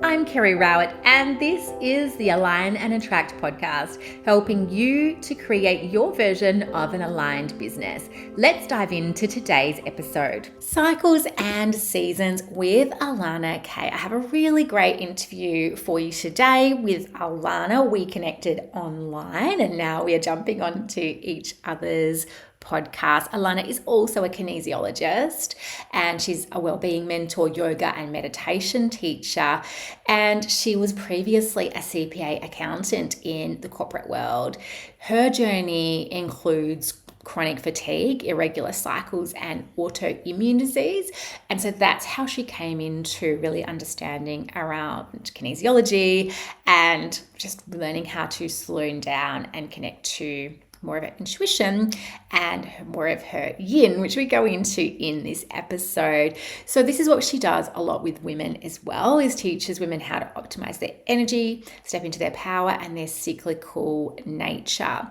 I'm Kerry Rowett, and this is the Align and Attract podcast, helping you to create your version of an aligned business. Let's dive into today's episode. Cycles and Seasons with Ilana K. I have a really great interview for you today with Ilana. We connected online and now we are jumping onto each other's podcast. Ilana is also a kinesiologist and she's a wellbeing mentor, yoga and meditation teacher. And she was previously a CPA accountant in the corporate world. Her journey includes chronic fatigue, irregular cycles, and autoimmune disease. And so that's how she came into really understanding around kinesiology and just learning how to slow down and connect to more of her intuition and more of her yin, which we go into in this episode. So this is what she does a lot with women as well, is teaches women how to optimize their energy, step into their power and their cyclical nature.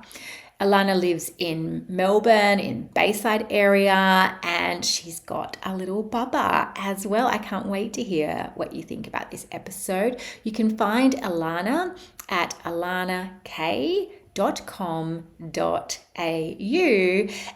Ilana lives in Melbourne, in Bayside area, and she's got a little bubba as well. I can't wait to hear what you think about this episode. You can find Ilana at ilanak.com.au,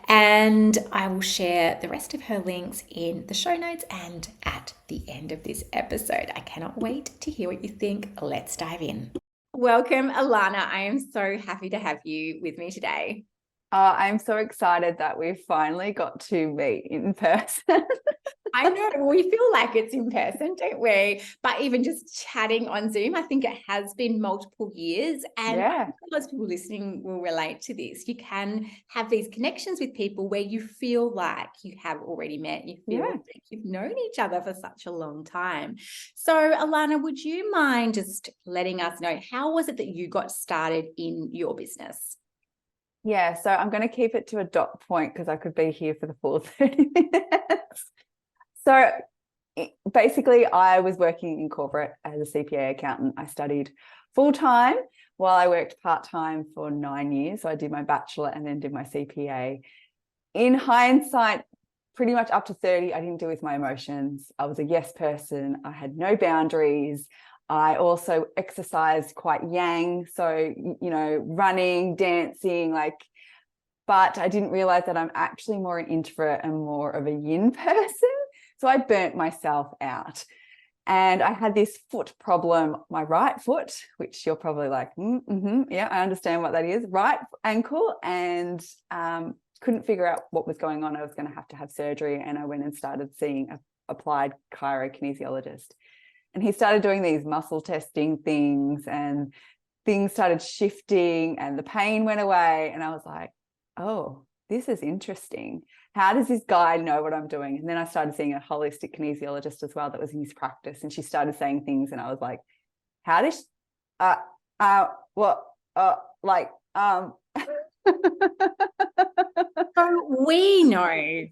and I will share the rest of her links in the show notes and at the end of this episode. I cannot wait to hear what you think. Let's dive in. Welcome, Ilana. I am so happy to have you with me today. I'm so excited that we finally got to meet in person. I know, we feel like it's in person, don't we? But even just chatting on Zoom, I think it has been multiple years. And I think most people listening will relate to this. You can have these connections with people where you feel like you have already met, you feel like you've known each other for such a long time. So, Ilana, would you mind just letting us know, how was it that you got started in your business? Yeah, so I'm going to keep it to a dot point because I could be here for the full 30 minutes. So basically, I was working in corporate as a CPA accountant. I studied full-time while I worked part-time for 9 years. So I did my bachelor and then did my CPA. In hindsight, pretty much up to 30, I didn't deal with my emotions. I was a yes person. I had no boundaries. I also exercised quite yang. So, running, dancing, but I didn't realize that I'm actually more an introvert and more of a yin person. So I burnt myself out. And I had this foot problem, my right foot, which you're probably like, yeah, I understand what that is, right ankle, and couldn't figure out what was going on. I was going to have surgery, and I went and started seeing an applied kinesiologist. And he started doing these muscle testing things, and things started shifting and the pain went away. And I was like, oh, this is interesting. How does this guy know what I'm doing? And then I started seeing a holistic kinesiologist as well that was in his practice. And she started saying things, and I was like, how does, So we know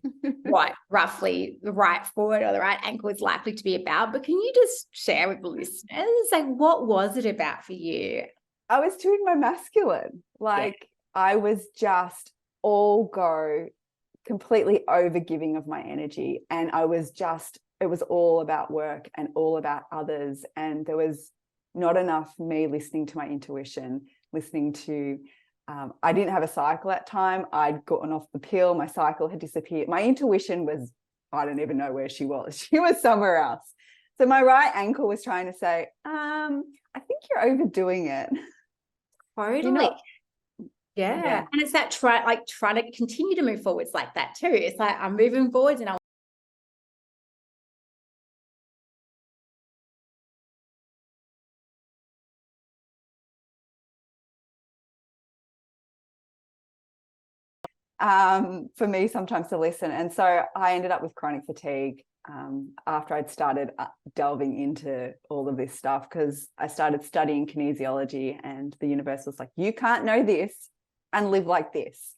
what roughly the right foot or the right ankle is likely to be about, but can you just share with the listeners, what was it about for you? I was doing my masculine. I was just all go, completely overgiving of my energy. And it was all about work and all about others. And there was not enough me listening to my intuition, listening to, I didn't have a cycle at time. I'd gotten off the pill. My cycle had disappeared. My intuition was, I don't even know where she was. She was somewhere else. So my right ankle was trying to say, I think you're overdoing it. Totally. Yeah. And it's that trying to continue to move forwards like that too. It's like, I'm moving forwards and for me sometimes to listen. And so I ended up with chronic fatigue after I'd started delving into all of this stuff, because I started studying kinesiology, and the universe was like, you can't know this and live like this.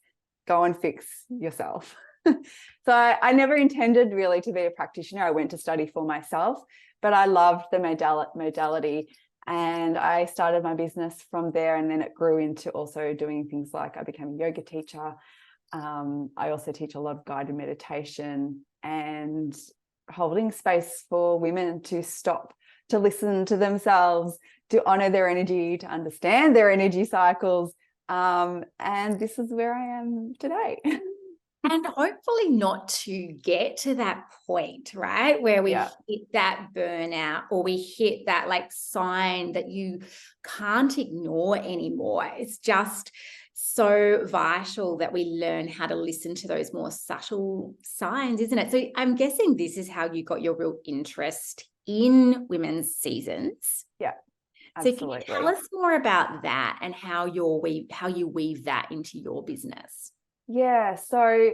Go and fix yourself. So I never intended really to be a practitioner. I went to study for myself, but I loved the modality. And I started my business from there. And then it grew into also doing things like I became a yoga teacher. I also teach a lot of guided meditation and holding space for women to stop to listen to themselves, to honor their energy, to understand their energy cycles. And this is where I am today. And hopefully not to get to that point, right? Where we hit that burnout, or we hit that like sign that you can't ignore anymore. It's just so vital that we learn how to listen to those more subtle signs, isn't it? So I'm guessing this is how you got your real interest in women's seasons. Yeah, absolutely. So can you tell us more about that and how you weave that into your business? Yeah, so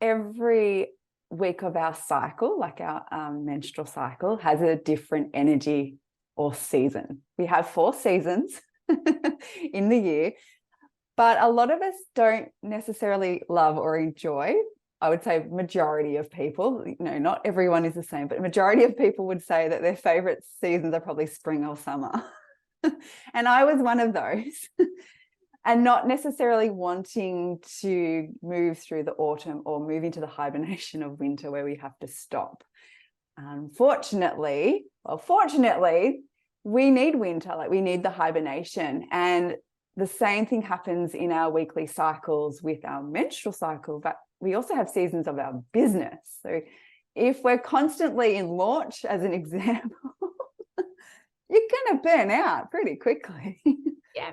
every week of our cycle, like our menstrual cycle, has a different energy or season. We have 4 seasons in the year, but a lot of us don't necessarily love or enjoy. I would say majority of people, not everyone is the same, but majority of people would say that their favorite seasons are probably spring or summer. And I was one of those. And not necessarily wanting to move through the autumn or move into the hibernation of winter where we have to stop. Fortunately, we need winter, like we need the hibernation. And the same thing happens in our weekly cycles with our menstrual cycle, but we also have seasons of our business. So if we're constantly in launch, as an example, you're going to burn out pretty quickly. Yeah.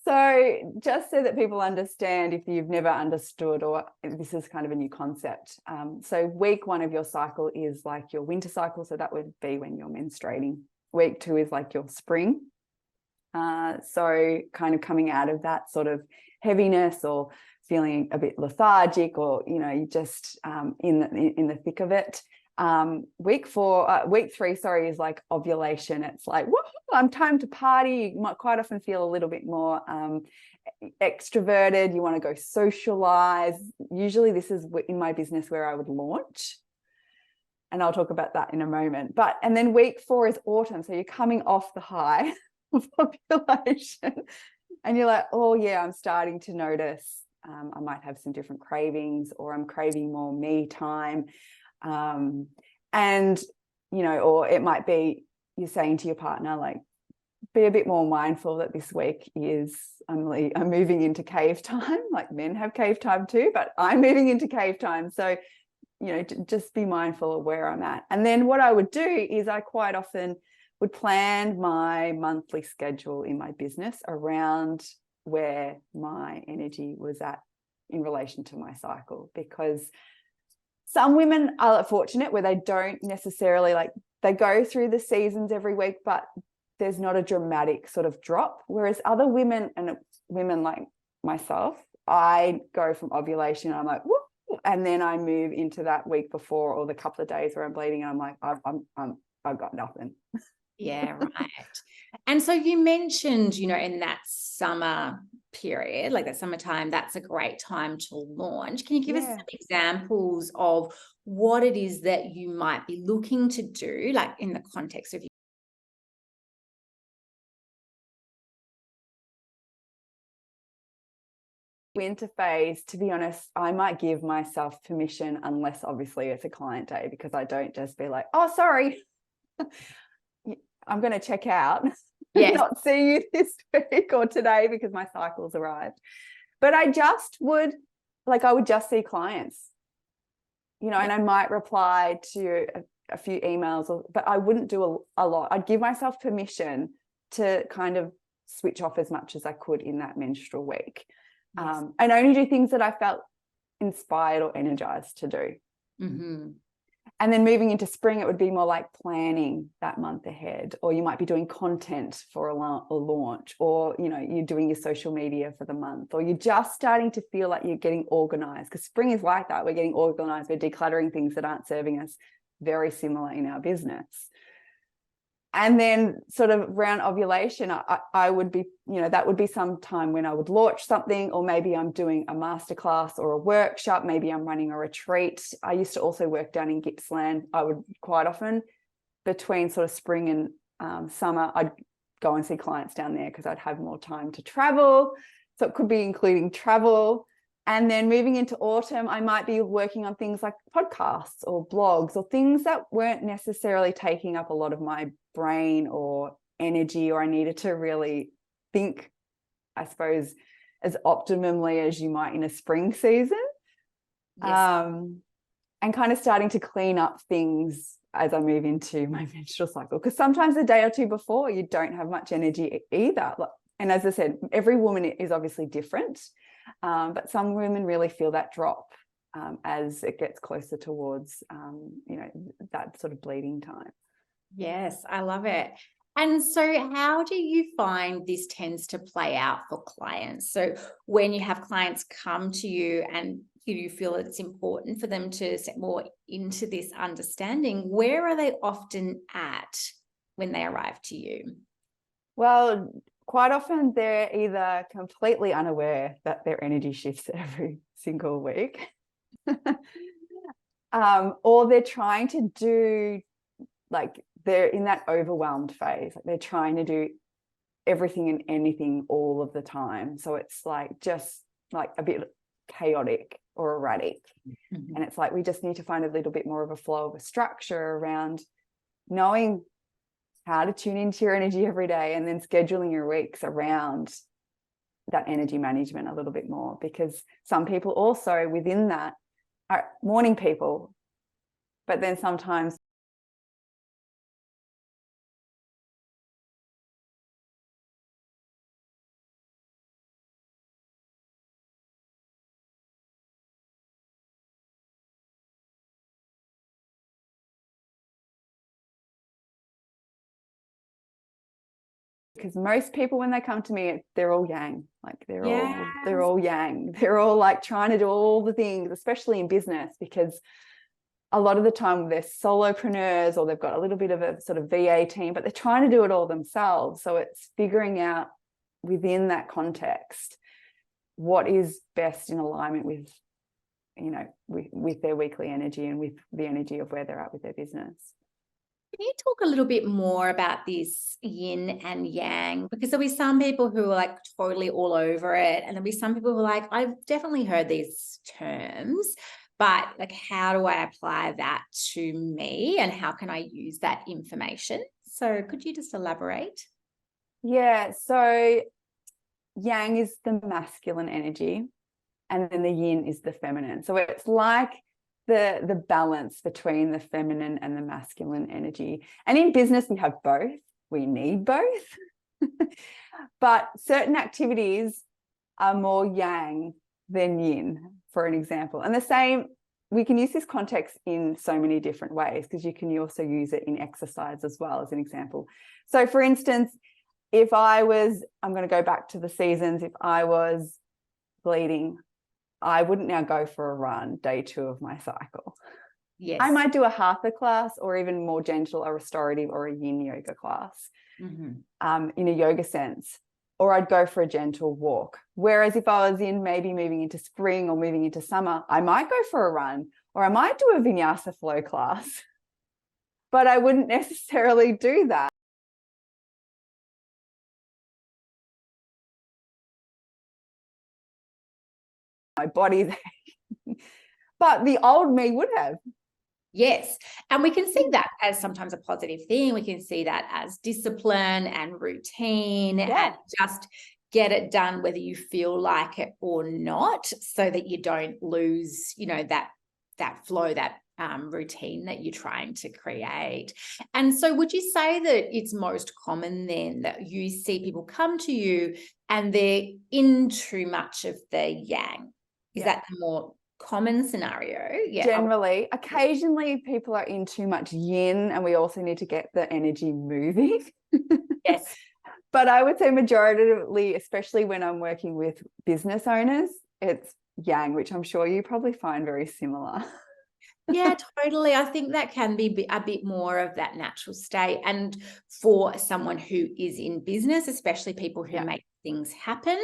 So just so that people understand, if you've never understood, or this is kind of a new concept. So week 1 of your cycle is like your winter cycle. So that would be when you're menstruating. Week 2 is like your spring. So kind of coming out of that sort of heaviness or feeling a bit lethargic, or, you just in the thick of it. Week 3, is like ovulation. It's like, whoa, I'm time to party. You might quite often feel a little bit more extroverted. You want to go socialize. Usually this is in my business where I would launch, and I'll talk about that in a moment. And then week 4 is autumn. So you're coming off the high of ovulation and you're like, oh yeah, I'm starting to notice I might have some different cravings, or I'm craving more me time. And, or it might be you're saying to your partner, like, be a bit more mindful that this week is, I'm moving into cave time. Like, men have cave time too, but I'm moving into cave time. So, just be mindful of where I'm at. And then what I would do is I quite often would plan my monthly schedule in my business around where my energy was at in relation to my cycle, because some women are fortunate where they don't necessarily, like, they go through the seasons every week, but there's not a dramatic sort of drop. Whereas other women, and women like myself, I go from ovulation, I'm like, whoop, and then I move into that week before, or the couple of days where I'm bleeding, and I'm like, I've got nothing. Yeah, right. And so you mentioned, in that summer period, like that summertime, that's a great time to launch. Can you give us some examples of what it is that you might be looking to do, like in the context of winter phase? To be honest, I might give myself permission, unless obviously it's a client day, because I don't just be like, oh, sorry, I'm going to check out. Yes. Not see you this week or today because my cycle's arrived. But I would just see clients, and I might reply to a few emails, but I wouldn't do a lot. I'd give myself permission to kind of switch off as much as I could in that menstrual week. Yes. And only do things that I felt inspired or energized to do. Mm-hmm. And then moving into spring, it would be more like planning that month ahead, or you might be doing content for a launch, or, you're doing your social media for the month, or you're just starting to feel like you're getting organized, because spring is like that. We're getting organized. We're decluttering things that aren't serving us. Very similar in our business. And then sort of around ovulation, I would be, that would be some time when I would launch something, or maybe I'm doing a masterclass or a workshop. Maybe I'm running a retreat. I used to also work down in Gippsland. I would quite often, between sort of spring and summer, I'd go and see clients down there because I'd have more time to travel. So it could be including travel. And then moving into autumn, I might be working on things like podcasts or blogs, or things that weren't necessarily taking up a lot of my brain or energy, or I needed to really think, I suppose, as optimally as you might in a spring season. Yes. And kind of starting to clean up things as I move into my menstrual cycle, because sometimes a day or two before you don't have much energy either. And as I said, every woman is obviously different, but some women really feel that drop as it gets closer towards, that sort of bleeding time. Yes, I love it. And so how do you find this tends to play out for clients? So when you have clients come to you and you feel it's important for them to step more into this understanding, where are they often at when they arrive to you? Well, quite often they're either completely unaware that their energy shifts every single week, or they're trying to do, like, they're in that overwhelmed phase. Like, they're trying to do everything and anything all of the time. So it's like just like a bit chaotic or erratic. Mm-hmm. And it's like, we just need to find a little bit more of a flow, of a structure around knowing how to tune into your energy every day, and then scheduling your weeks around that energy management a little bit more, because some people also within that are morning people, but then sometimes because most people when they come to me, they're all yang. Like they're all yang. They're all like trying to do all the things, especially in business, because a lot of the time they're solopreneurs or they've got a little bit of a sort of VA team, but they're trying to do it all themselves. So it's figuring out within that context what is best in alignment with, with their weekly energy and with the energy of where they're at with their business. Can you talk a little bit more about this yin and yang? Because there'll be some people who are like totally all over it, and there'll be some people who are like, I've definitely heard these terms, but like, how do I apply that to me, and how can I use that information? So could you just elaborate? Yeah, so yang is the masculine energy, and then the yin is the feminine. So it's like the balance between the feminine and the masculine energy. And in business, we have both. We need both. But certain activities are more yang than yin, for an example. And the same, we can use this context in so many different ways, because you can also use it in exercise as well, as an example. So for instance, if I'm going to go back to the seasons, if I was bleeding, I wouldn't now go for a run day 2 of my cycle. Yes. I might do a hatha class, or even more gentle, a restorative or a yin yoga class, in a yoga sense, or I'd go for a gentle walk. Whereas if I was in maybe moving into spring or moving into summer, I might go for a run, or I might do a vinyasa flow class, but I wouldn't necessarily do that. My body there. But the old me would have. Yes. And we can see that as sometimes a positive thing. We can see that as discipline and routine, and just get it done whether you feel like it or not, so that you don't lose, that flow, that routine that you're trying to create. And so would you say that it's most common then that you see people come to you and they're in too much of the yang? Is that the more common scenario? Yeah. Generally, occasionally people are in too much yin, and we also need to get the energy moving. Yes. But I would say majority, especially when I'm working with business owners, it's yang, which I'm sure you probably find very similar. Yeah, totally. I think that can be a bit more of that natural state. And for someone who is in business, especially people who make things happen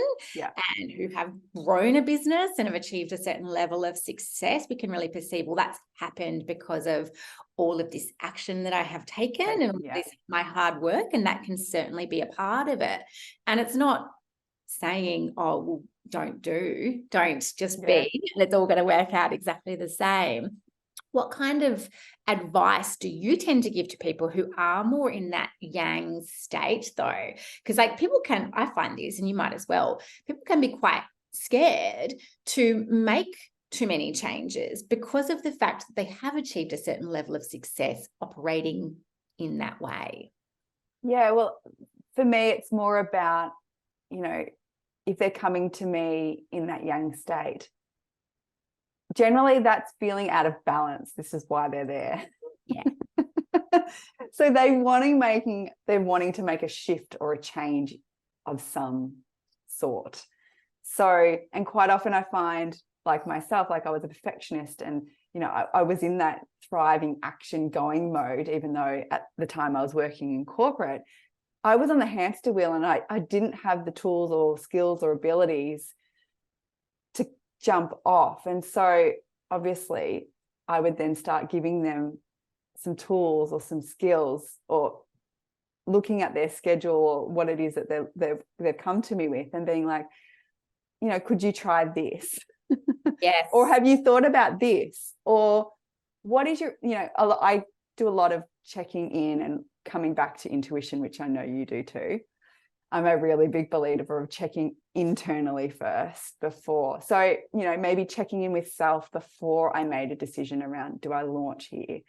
and who have grown a business and have achieved a certain level of success, we can really perceive, well, that's happened because of all of this action that I have taken and all this, my hard work, and that can certainly be a part of it. And it's not saying, oh, well, don't just be, and it's all going to work out exactly the same. What kind of advice do you tend to give to people who are more in that yang state though? Because like people can, I find this, and you might as well, people can be quite scared to make too many changes because of the fact that they have achieved a certain level of success operating in that way. Yeah, well, for me, it's more about, if they're coming to me in that yang state, generally that's feeling out of balance. This is why they're there. Yeah. So they're wanting to make a shift or a change of some sort. So, and quite often I find, like myself, like I was a perfectionist, and I was in that thriving action going mode, even though at the time I was working in corporate, I was on the hamster wheel, and I didn't have the tools or skills or abilities to jump off. And so obviously I would then start giving them some tools or some skills, or looking at their schedule or what it is that they've come to me with, and being like, could you try this? Yes. Or have you thought about this? Or what is your, I do a lot of checking in and coming back to intuition, which I know you do too. I'm a really big believer of checking internally first before. So, maybe checking in with self before I made a decision around, do I launch here?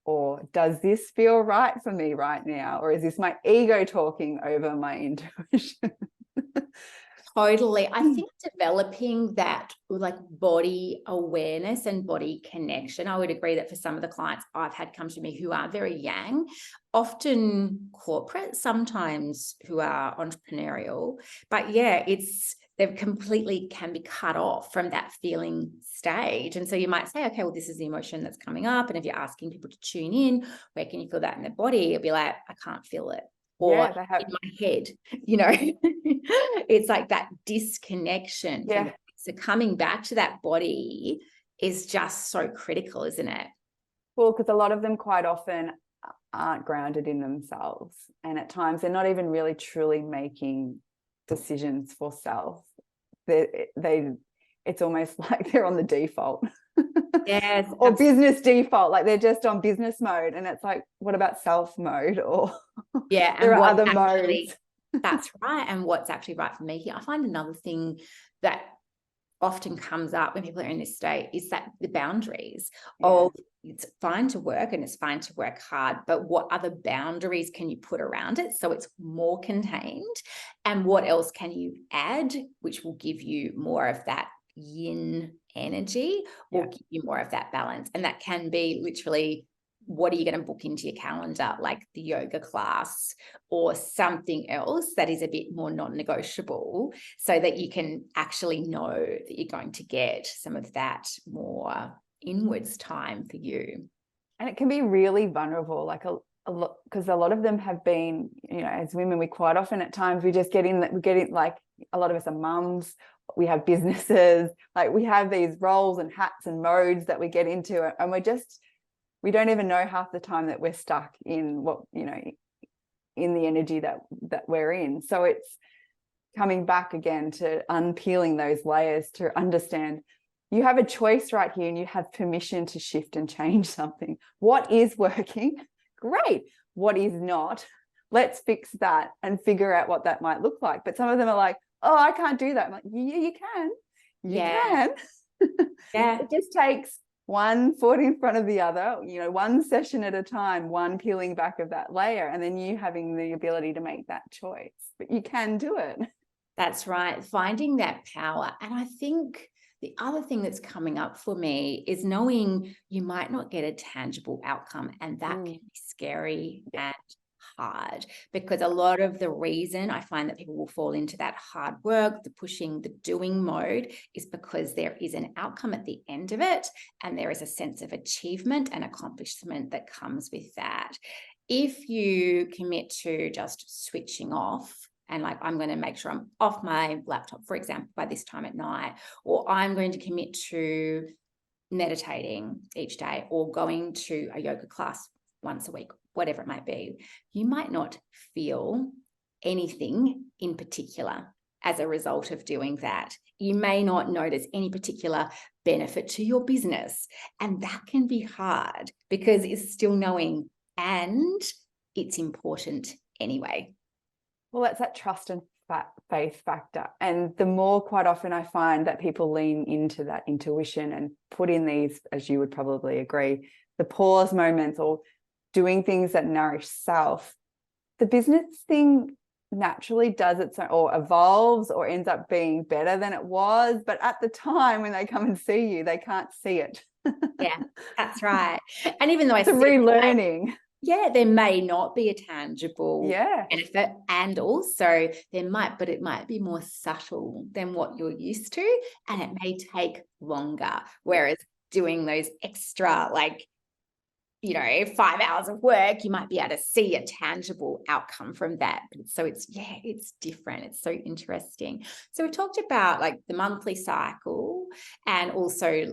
Or does this feel right for me right now? Or is this my ego talking over my intuition? Totally. I think developing that like body awareness and body connection, I would agree that for some of the clients I've had come to me who are very yang, often corporate, sometimes who are entrepreneurial, but yeah, they've completely can be cut off from that feeling stage. And so you might say, okay, well, this is the emotion that's coming up. And if you're asking people to tune in, where can you feel that in their body? It'll be like, I can't feel it. Or in my head, it's like that disconnection. Yeah. So coming back to that body is just so critical, isn't it? Well, because a lot of them quite often aren't grounded in themselves. And at times they're not even really truly making decisions for self. It's almost like they're on the default. Yes. Or business default, like they're just on business mode, and it's like, what about self mode? Or yeah, there are other modes. That's right. And what's actually right for me here, I find another thing that often comes up when people are in this state is that the boundaries of it's fine to work and it's fine to work hard, but what other boundaries can you put around it so it's more contained, and what else can you add which will give you more of that yin energy or give you more of that balance? And that can be literally, what are you going to book into your calendar, like the yoga class or something else that is a bit more non-negotiable, so that you can actually know that you're going to get some of that more inwards time for you. And it can be really vulnerable, like a lot, because a lot of them have been, as women, we quite often at times we get in like, a lot of us are mums, we have businesses, like we have these roles and hats and modes that we get into, and we don't even know half the time that we're stuck in what, in the energy that we're in. So it's coming back again to unpeeling those layers to understand you have a choice right here, and you have permission to shift and change something. What is working? Great. What is not? Let's fix that and figure out what that might look like. But some of them are like, oh, I can't do that. I'm like, yeah, you can. You can. Yeah. It just takes one foot in front of the other, one session at a time, one peeling back of that layer, and then you having the ability to make that choice. But you can do it. That's right. Finding that power. And I think the other thing that's coming up for me is knowing you might not get a tangible outcome, and that can be scary and hard, because a lot of the reason I find that people will fall into that hard work, the pushing, the doing mode, is because there is an outcome at the end of it, and there is a sense of achievement and accomplishment that comes with that. If you commit to just switching off, and like, I'm going to make sure I'm off my laptop, for example, by this time at night, or I'm going to commit to meditating each day or going to a yoga class once a week, whatever it might be, you might not feel anything in particular as a result of doing that. You may not notice any particular benefit to your business. And that can be hard because it's still knowing, and it's important anyway. Well, that's that trust and faith factor. And the more, quite often, I find that people lean into that intuition and put in these, as you would probably agree, the pause moments or doing things that nourish self, the business thing naturally does its own, or evolves, or ends up being better than it was. But at the time when they come and see you, they can't see it. Yeah, that's right. And even though it's a relearning. There may not be a tangible benefit, and also there might, but it might be more subtle than what you're used to, and it may take longer. Whereas doing those extra, 5 hours of work, you might be able to see a tangible outcome from that. So it's different. It's so interesting. So we talked about the monthly cycle, and also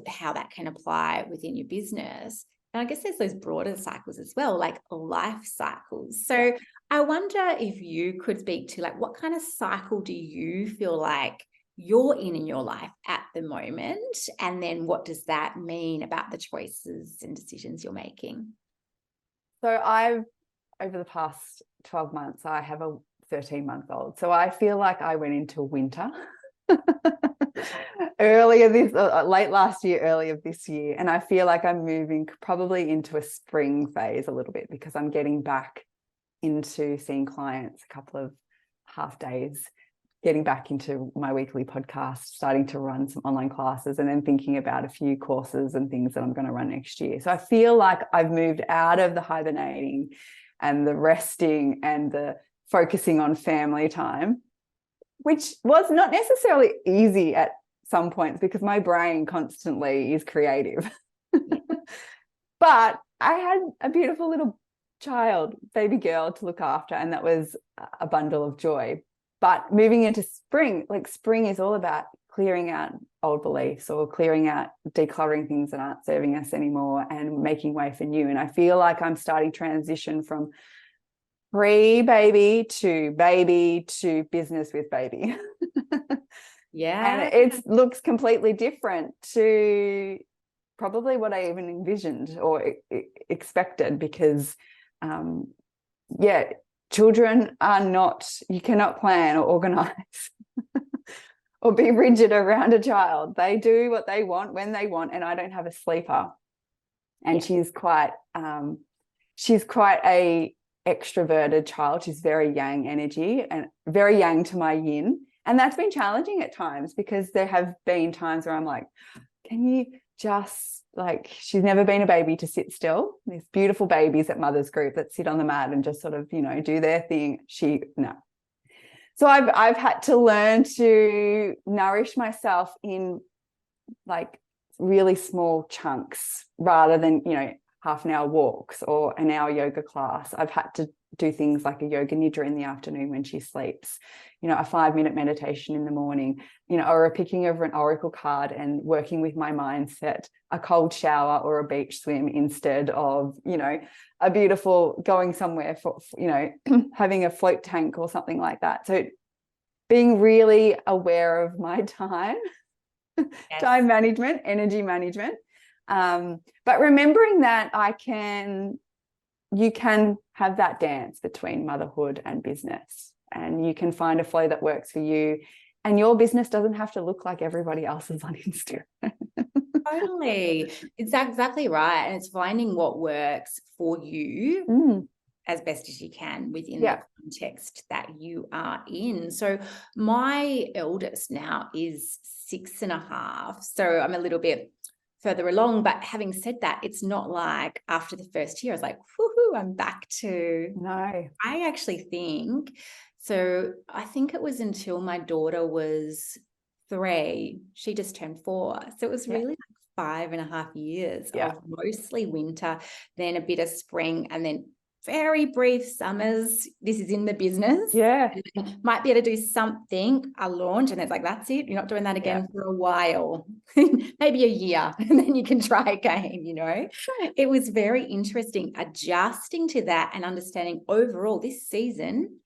how that can apply within your business. And I guess there's those broader cycles as well, like life cycles. So I wonder if you could speak to what kind of cycle do you feel like you're in your life at the moment? And then what does that mean about the choices and decisions you're making? So over the past 12 months, I have a 13-month-old. So I feel like I went into winter late last year, early of this year. And I feel like I'm moving probably into a spring phase a little bit, because I'm getting back into seeing clients a couple of half days, getting back into my weekly podcast, starting to run some online classes, and then thinking about a few courses and things that I'm going to run next year. So I feel like I've moved out of the hibernating and the resting and the focusing on family time, which was not necessarily easy at some points because my brain constantly is creative. But I had a beautiful little child, baby girl, to look after, and that was a bundle of joy. But moving into spring, spring is all about clearing out old beliefs, or clearing out, decluttering things that aren't serving us anymore, and making way for new. And I feel like I'm starting transition from pre-baby to business with baby. And it looks completely different to probably what I even envisioned or expected, because children are not, you cannot plan or organize or be rigid around a child. They do what they want when they want, and I don't have a sleeper. And she's quite a extroverted child. She's very yang energy and very yang to my yin. And that's been challenging at times, because there have been times where I'm like, can you just, she's never been a baby to sit still. These beautiful babies at Mother's Group that sit on the mat and just sort of, do their thing. No. So I've had to learn to nourish myself in really small chunks, rather than, half an hour walks or an hour yoga class. I've had to do things like a yoga nidra in the afternoon when she sleeps, a 5-minute meditation in the morning, or a picking over an oracle card and working with my mindset, a cold shower or a beach swim instead of, a beautiful going somewhere for having a float tank or something like that. So being really aware of my time, time management, energy management. But remembering that you can have that dance between motherhood and business, and you can find a flow that works for you, and your business doesn't have to look like everybody else's on Instagram. Totally. It's exactly right. And it's finding what works for you as best as you can within the context that you are in. So my eldest now is 6.5. So I'm a little bit further along, but having said that, it's not like after the first year I was like, woohoo, I'm back to. No, I actually think so. I think it was until my daughter was 3, she just turned 4, so it was really 5.5 years of mostly winter, then a bit of spring, and then very brief summers. This is in the business. Might be able to do something, a launch, and it's like, that's it. You're not doing that again for a while, maybe a year, and then you can try again, It was very interesting adjusting to that and understanding overall this season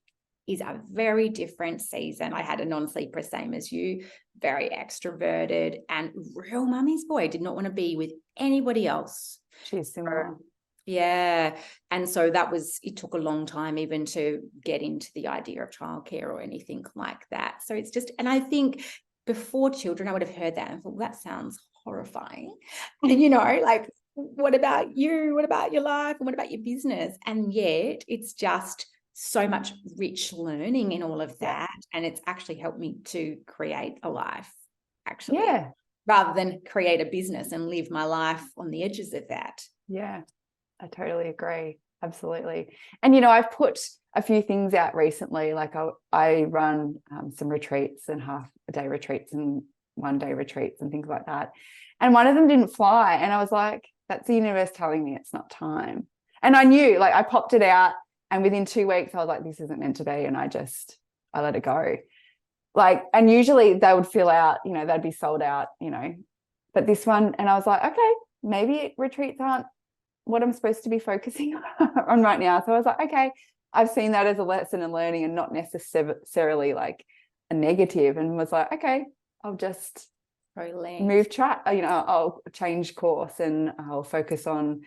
is a very different season. I had a non-sleeper, same as you, very extroverted and real mummy's boy, did not want to be with anybody else. She's similar. Yeah. And so it took a long time even to get into the idea of childcare or anything like that. So it's just, and I think before children, I would have heard that and thought, well, that sounds horrifying. And, like, what about you? What about your life? And what about your business? And yet it's just so much rich learning in all of that. And it's actually helped me to create a life, actually. Yeah. Rather than create a business and live my life on the edges of that. Yeah, I totally agree. Absolutely. And, I've put a few things out recently. Like I run some retreats and half-a-day retreats and one-day retreats and things like that. And one of them didn't fly. And I was like, that's the universe telling me it's not time. And I knew, like, I popped it out, and within 2 weeks I was like, this isn't meant to be. And I let it go. Like, and usually they would fill out, they'd be sold out, but this one, and I was like, okay, maybe retreats aren't what I'm supposed to be focusing on right now. So I was like, okay, I've seen that as a lesson in learning and not necessarily like a negative, and was like, okay, I'll just move track, I'll change course and I'll focus on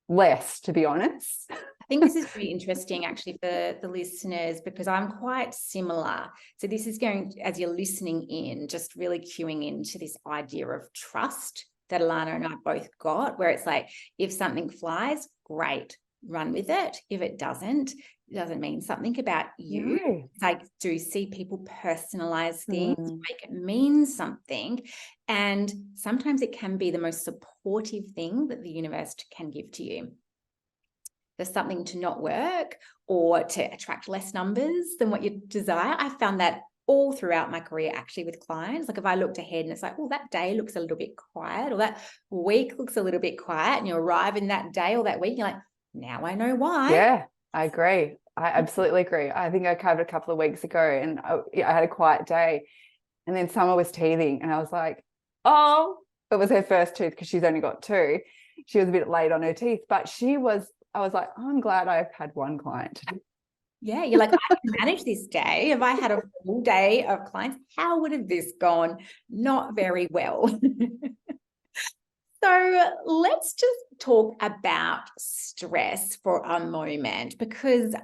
less, to be honest. I think this is really interesting actually for the listeners, because I'm quite similar. So this is going, as you're listening in, just really cueing into this idea of trust that Ilana and I both got, where it's like, if something flies, great, run with it. If it doesn't mean something about you. No. I do see people personalize things, make it mean something. And sometimes it can be the most supportive thing that the universe can give to you. There's something to not work or to attract less numbers than what you desire. I found that all throughout my career, actually, with clients. Like if I looked ahead and it's like, oh, that day looks a little bit quiet, or that week looks a little bit quiet, and you arrive in that day or that week, you're like, now I know why. Yeah, I agree. I absolutely agree. I think I covered a couple of weeks ago, and I had a quiet day, and then Summer was teething, and I was like, oh, it was her first tooth because she's only got 2. She was a bit late on her teeth, but I was like, oh, I'm glad I've had one client today. Yeah, you're like, I can manage this day. If I had a full day of clients, how would have this gone? Not very well. So let's just talk about stress for a moment, because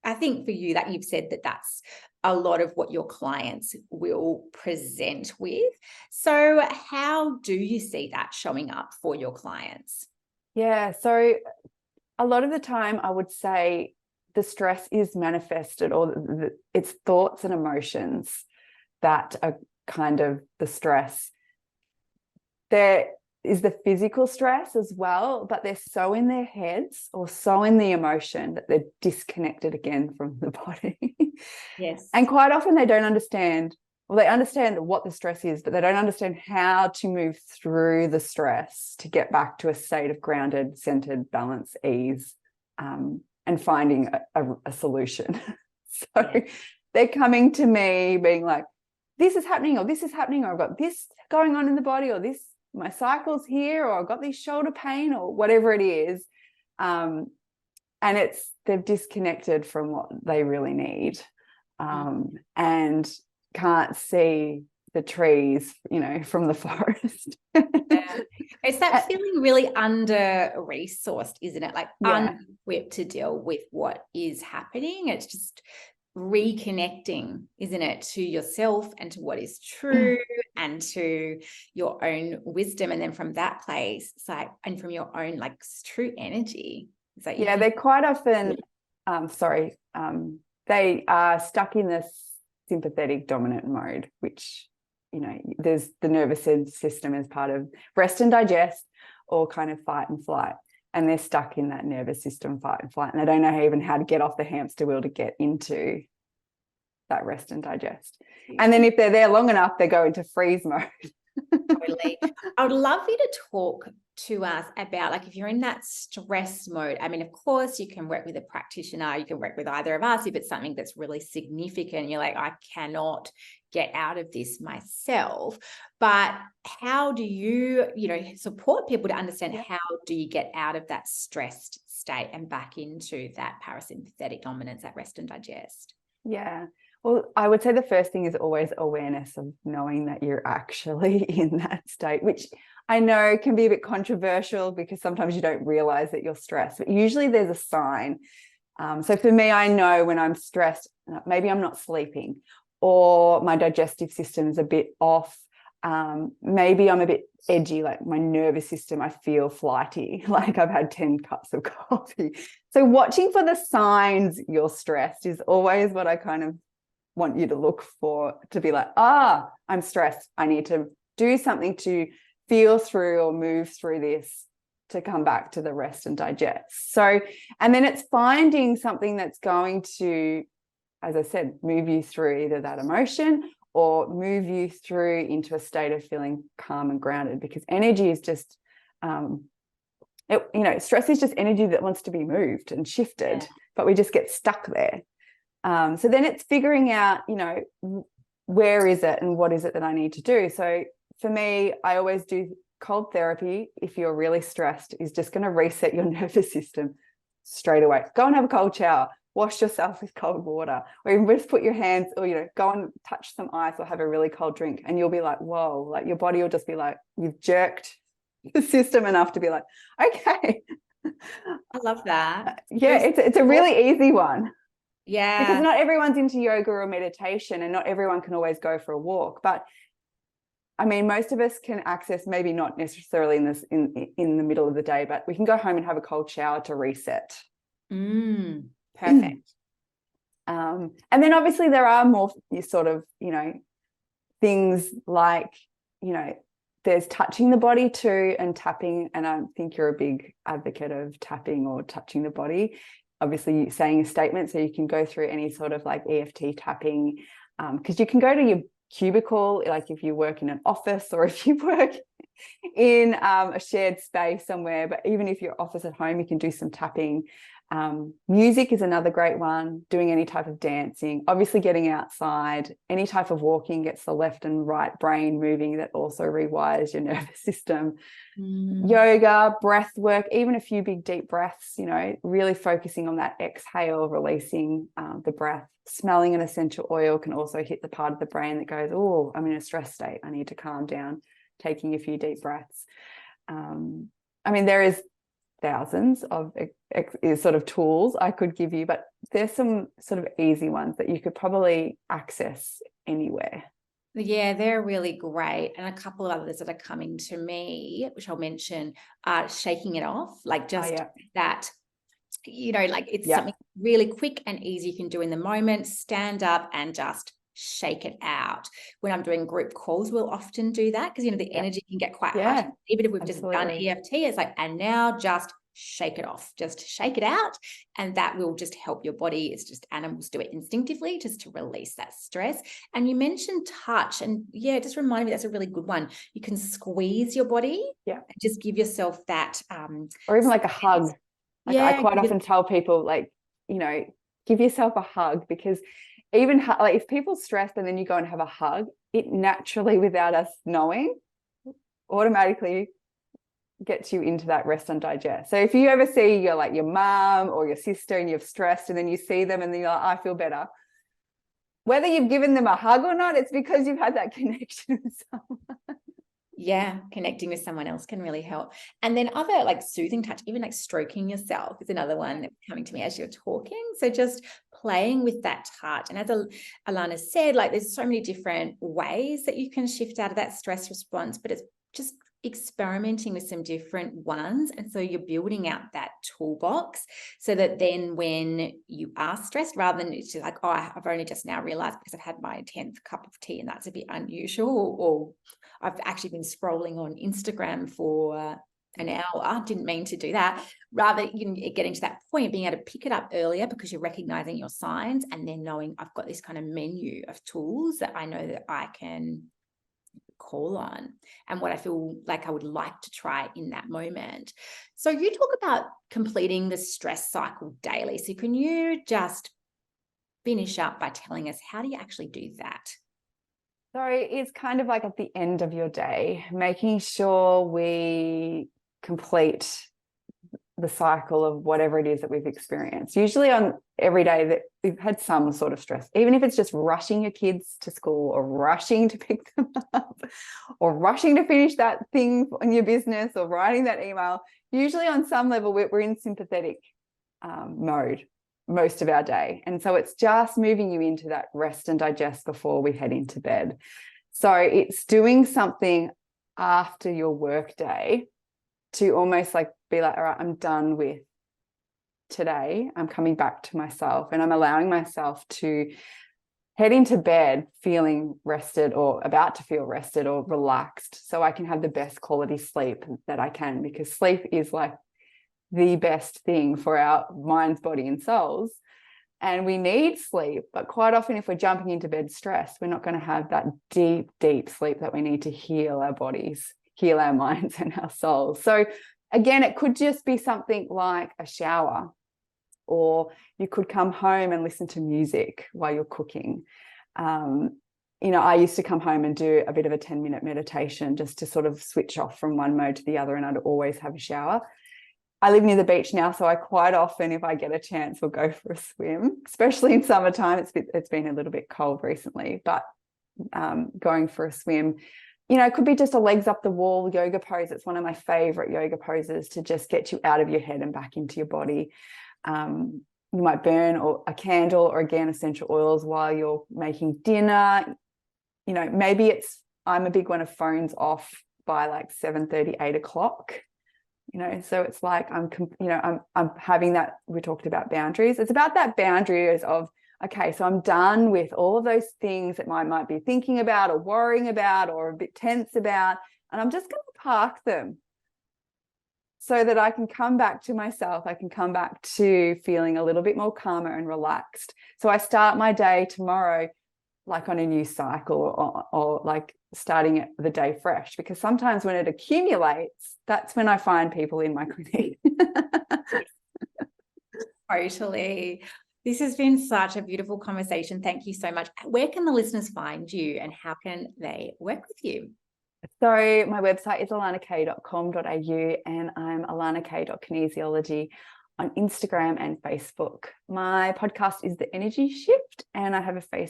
I think for you that you've said that that's a lot of what your clients will present with. So how do you see that showing up for your clients? Yeah, so a lot of the time I would say the stress is manifested, or it's thoughts and emotions that are kind of the stress. There is the physical stress as well, but they're so in their heads or so in the emotion that they're disconnected again from the body. Yes. And quite often they don't understand, well, they understand what the stress is, but they don't understand how to move through the stress to get back to a state of grounded, centered, balance, ease, and finding a solution. So they're coming to me being like, this is happening, or this is happening, or I've got this going on in the body, or this, my cycle's here, or I've got this shoulder pain, or whatever it is. And they've disconnected from what they really need, and can't see the trees, from the forest. Yeah. It's that feeling really under-resourced, isn't it? Like unequipped to deal with what is happening. It's just reconnecting, isn't it, to yourself and to what is true and to your own wisdom. And then from that place, it's like, and from your own like true energy. It's like they're quite often, they are stuck in this sympathetic dominant mode, which, there's the nervous system as part of rest and digest, or kind of fight and flight. And they're stuck in that nervous system, fight and flight, and they don't know even how to get off the hamster wheel to get into that rest and digest. And then if they're there long enough, they go into freeze mode. Totally. I would love you to talk to us about, like, if you're in that stress mode. I mean, of course, you can work with a practitioner, you can work with either of us if it's something that's really significant. You're like, I cannot get out of this myself. But how do you, support people to understand how do you get out of that stressed state and back into that parasympathetic dominance, that rest and digest? Yeah. Well, I would say the first thing is always awareness of knowing that you're actually in that state, which I know can be a bit controversial because sometimes you don't realize that you're stressed, but usually there's a sign. So for me, I know when I'm stressed, maybe I'm not sleeping or my digestive system is a bit off. Maybe I'm a bit edgy, like my nervous system, I feel flighty, like I've had 10 cups of coffee. So watching for the signs you're stressed is always what I kind of want you to look for, to be like, I'm stressed. I need to do something to feel through or move through this to come back to the rest and digest. So, and then it's finding something that's going to, as I said, move you through either that emotion or move you through into a state of feeling calm and grounded, because energy is just, stress is just energy that wants to be moved and shifted, but we just get stuck there. So then it's figuring out, where is it and what is it that I need to do? So for me, I always do cold therapy. If you're really stressed, is just going to reset your nervous system straight away. Go and have a cold shower, wash yourself with cold water, or even just put your hands, or, go and touch some ice or have a really cold drink. And you'll be like, whoa, like your body will just be like, you've jerked the system enough to be like, okay. I love that. Yeah, it's a really easy one. Yeah. Because not everyone's into yoga or meditation, and not everyone can always go for a walk. But I mean, most of us can access, maybe not necessarily in the middle of the day, but we can go home and have a cold shower to reset. Perfect. And then obviously there are more sort of, things like, there's touching the body too, and tapping. And I think you're a big advocate of tapping or touching the body. Obviously saying a statement, so you can go through any sort of like EFT tapping, because you can go to your cubicle, like if you work in an office or if you work in a shared space somewhere, but even if you're office at home, you can do some tapping. Music is another great one, doing any type of dancing, obviously getting outside, any type of walking gets the left and right brain moving, that also rewires your nervous system. Yoga, breath work, even a few big deep breaths, really focusing on that exhale, releasing the breath. Smelling an essential oil can also hit the part of the brain that goes, oh, I'm in a stress state, I need to calm down, taking a few deep breaths. I mean, there is thousands of sort of tools I could give you, but there's some sort of easy ones that you could probably access anywhere. Yeah, they're really great. And a couple of others that are coming to me, which I'll mention, are shaking it off, like just that, like it's something really quick and easy you can do in the moment. Stand up and just shake it out. When I'm doing group calls, we'll often do that because, the energy can get quite high. Even if we've just done EFT, it's like, and now just shake it off, just shake it out. And that will just help your body. It's just animals do it instinctively just to release that stress. And you mentioned touch, and it just reminded me that's a really good one. You can squeeze your body and just give yourself that. Or even like a hug. Like I quite often tell people, like, give yourself a hug, because even like if people stress and then you go and have a hug, it naturally, without us knowing, automatically gets you into that rest and digest. So if you ever see your mum or your sister and you're stressed and then you see them and then you're like, I feel better, whether you've given them a hug or not, it's because you've had that connection with someone. Yeah, connecting with someone else can really help. And then other like soothing touch, even like stroking yourself is another one that's coming to me as you're talking. So just playing with that touch. And as Ilana said, like there's so many different ways that you can shift out of that stress response, but it's just experimenting with some different ones. And so you're building out that toolbox so that then when you are stressed, rather than it's just like, oh, I've only just now realized because I've had my 10th cup of tea and that's a bit unusual, or I've actually been scrolling on Instagram for an hour, didn't mean to do that. Rather, getting to that point, being able to pick it up earlier because you're recognizing your signs, and then knowing I've got this kind of menu of tools that I know that I can call on and what I feel like I would like to try in that moment. So you talk about completing the stress cycle daily. So can you just finish up by telling us, how do you actually do that? So it's kind of like at the end of your day, making sure we complete the cycle of whatever it is that we've experienced. Usually on every day that we've had some sort of stress, even if it's just rushing your kids to school or rushing to pick them up or rushing to finish that thing in your business or writing that email. Usually on some level, we're in sympathetic mode most of our day. And so it's just moving you into that rest and digest before we head into bed. So it's doing something after your work day to almost like be like, all right, I'm done with today. I'm coming back to myself and I'm allowing myself to head into bed feeling rested or about to feel rested or relaxed so I can have the best quality sleep that I can, because sleep is like the best thing for our minds, body and souls. And we need sleep, but quite often if we're jumping into bed stressed, we're not going to have that deep, deep sleep that we need to heal our bodies, heal our minds and our souls. So again, it could just be something like a shower, or you could come home and listen to music while you're cooking. I used to come home and do a bit of a 10-minute meditation just to sort of switch off from one mode to the other, and I'd always have a shower. I live near the beach now, so I quite often, if I get a chance, will go for a swim, especially in summertime. It's been a little bit cold recently, but going for a swim, it could be just a legs up the wall yoga pose. It's one of my favorite yoga poses to just get you out of your head and back into your body. You might burn a candle or again essential oils while you're making dinner. Maybe I'm a big one of phones off by like 7:30, 8 o'clock. So it's like I'm having that. We talked about boundaries. It's about that boundaries of, okay, so I'm done with all of those things that I might be thinking about or worrying about or a bit tense about, and I'm just going to park them so that I can come back to myself. I can come back to feeling a little bit more calmer and relaxed. So I start my day tomorrow like on a new cycle or like starting the day fresh, because sometimes when it accumulates, that's when I find people in my clinic. Totally. This has been such a beautiful conversation. Thank you so much. Where can the listeners find you and how can they work with you? So my website is ilanak.com.au and I'm ilanak.kinesiology on Instagram and Facebook. My podcast is The Energy Shift, and I have a free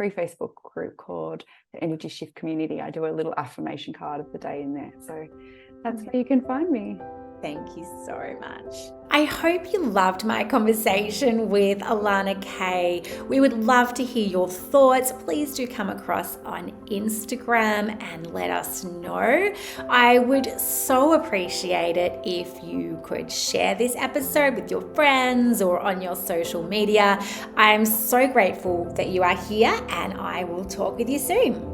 Facebook group called The Energy Shift Community. I do a little affirmation card of the day in there. So that's where you can find me. Thank you so much. I hope you loved my conversation with Ilana K. We would love to hear your thoughts. Please do come across on Instagram and let us know. I would so appreciate it if you could share this episode with your friends or on your social media. I'm so grateful that you are here, and I will talk with you soon.